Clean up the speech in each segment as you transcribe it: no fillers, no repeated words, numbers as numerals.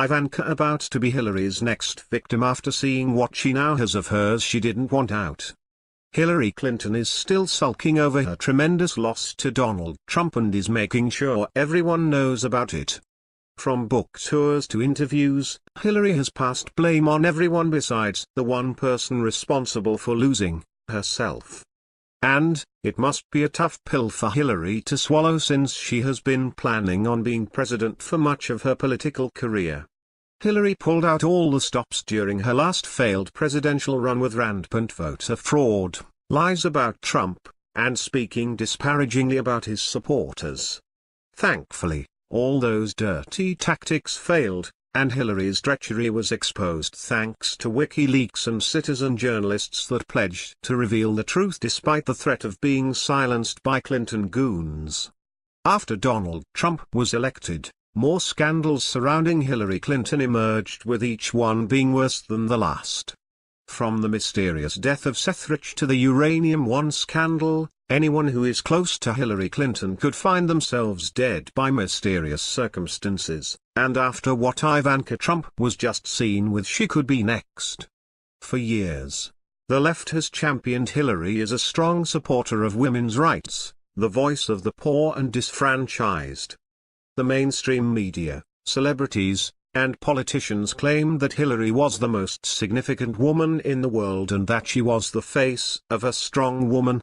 Ivanka about to be Hillary's next victim after seeing what she now has of hers she didn't want out. Hillary Clinton is still sulking over her tremendous loss to Donald Trump and is making sure everyone knows about it. From book tours to interviews, Hillary has passed blame on everyone besides the one person responsible for losing, herself. And, it must be a tough pill for Hillary to swallow since she has been planning on being president for much of her political career. Hillary pulled out all the stops during her last failed presidential run with rampant voter fraud, lies about Trump, and speaking disparagingly about his supporters. Thankfully, all those dirty tactics failed, and Hillary's treachery was exposed thanks to WikiLeaks and citizen journalists that pledged to reveal the truth despite the threat of being silenced by Clinton goons. After Donald Trump was elected, more scandals surrounding Hillary Clinton emerged, with each one being worse than the last. From the mysterious death of Seth Rich to the Uranium One scandal, anyone who is close to Hillary Clinton could find themselves dead by mysterious circumstances, and after what Ivanka Trump was just seen with, she could be next. For years, the left has championed Hillary as a strong supporter of women's rights, the voice of the poor and disfranchised. The mainstream media, celebrities, and politicians claimed that Hillary was the most significant woman in the world and that she was the face of a strong woman.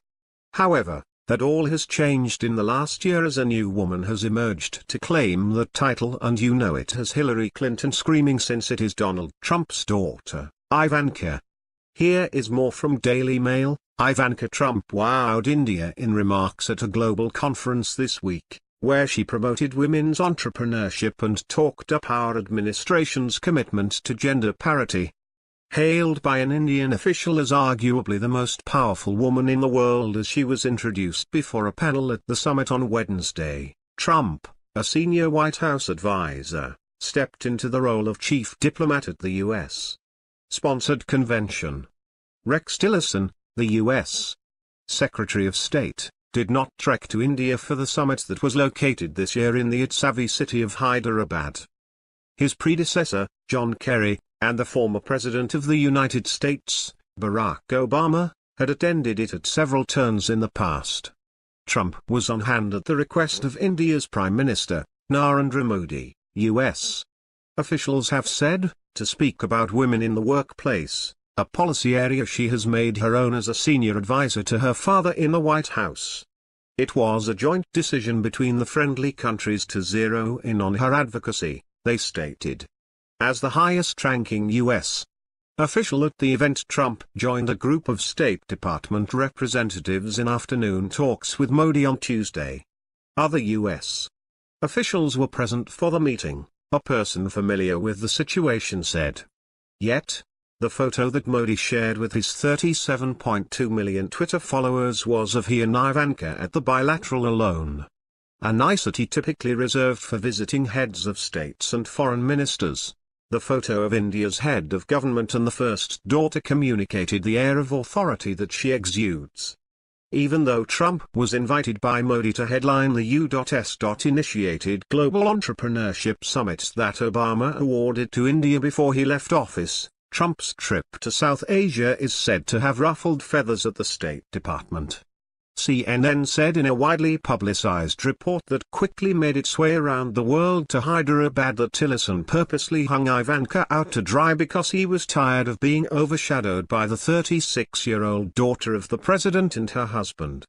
However, that all has changed in the last year as a new woman has emerged to claim that title, and you know it as Hillary Clinton, screaming since it is Donald Trump's daughter, Ivanka. Here is more from Daily Mail. Ivanka Trump wowed India in remarks at a global conference this week, where she promoted women's entrepreneurship and talked up our administration's commitment to gender parity. Hailed by an Indian official as arguably the most powerful woman in the world as she was introduced before a panel at the summit on Wednesday, Trump, a senior White House advisor, stepped into the role of chief diplomat at the U.S.-sponsored convention. Rex Tillerson, the U.S. Secretary of State, did not trek to India for the summit that was located this year in the Utsavi city of Hyderabad. His predecessor, John Kerry, and the former President of the United States, Barack Obama, had attended it at several turns in the past. Trump was on hand at the request of India's Prime Minister, Narendra Modi, U.S. officials have said, to speak about women in the workplace, a policy area she has made her own as a senior advisor to her father in the White House. It was a joint decision between the friendly countries to zero in on her advocacy, they stated. As the highest-ranking U.S. official at the event, Trump joined a group of State Department representatives in afternoon talks with Modi on Tuesday. Other U.S. officials were present for the meeting, a person familiar with the situation said. Yet, the photo that Modi shared with his 37.2 million Twitter followers was of he and Ivanka at the bilateral alone. A nicety typically reserved for visiting heads of states and foreign ministers. The photo of India's head of government and the first daughter communicated the air of authority that she exudes. Even though Trump was invited by Modi to headline the U.S.-initiated Global Entrepreneurship Summit that Obama awarded to India before he left office, Trump's trip to South Asia is said to have ruffled feathers at the State Department. CNN said in a widely publicized report that quickly made its way around the world to Hyderabad that Tillerson purposely hung Ivanka out to dry because he was tired of being overshadowed by the 36-year-old daughter of the president and her husband.